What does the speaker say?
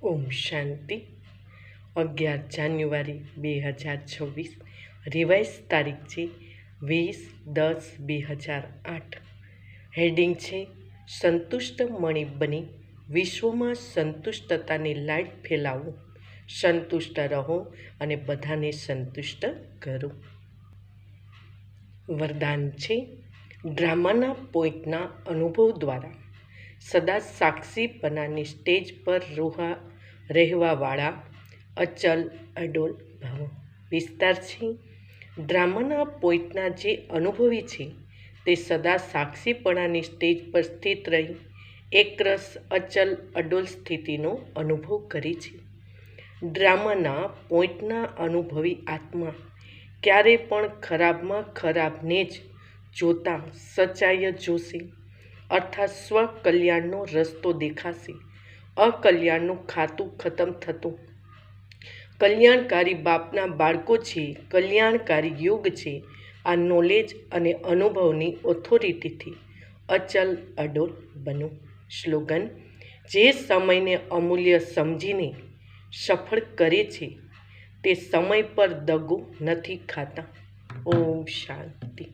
ઓમ શાંતિ. 11 જાન્યુઆરી 2026. Revise તારીખ છે 20/10/2008. Heading છે સંતુષ્ટ મણી બની વિશ્વમાં સંતુષ્ટતાની લાઇટ ફેલાવો. સંતુષ્ટ રહો અને બધાને સંતુષ્ટ કરો. વરદાન છે ડ્રામાના પોઈન્ટના અનુભવ દ્વારા સદા સાક્ષીપણાની સ્ટેજ પર રહેવાવાળા અચલ અડોલ ભવો. વિસ્તાર છે ડ્રામાના પોઈન્ટના જે અનુભવી છે તે સદા સાક્ષીપણાની સ્ટેજ પર સ્થિત રહી એકરસ અચલ અડોલ સ્થિતિનો અનુભવ કરે છે. ડ્રામાના પોઈન્ટના અનુભવી આત્મા ક્યારે પણ ખરાબમાં ખરાબને જ જોતા સચ્ચાઈ જોશે, અર્થાત સ્વકલ્યાણનો રસ્તો દેખાશે. અકલ્યાણનું ખાતું ખતમ થતું કલ્યાણકારી બાપના બાળકો છે. કલ્યાણકારી યુગ છે. આ નોલેજ અને અનુભવની ઓથોરિટીથી અચલ અડોલ બનો. સ્લોગન: જે સમયને અમૂલ્ય સમજીને સફળ કરે છે તે સમય પર દગો નથી ખાતા. ઓમ શાંતિ.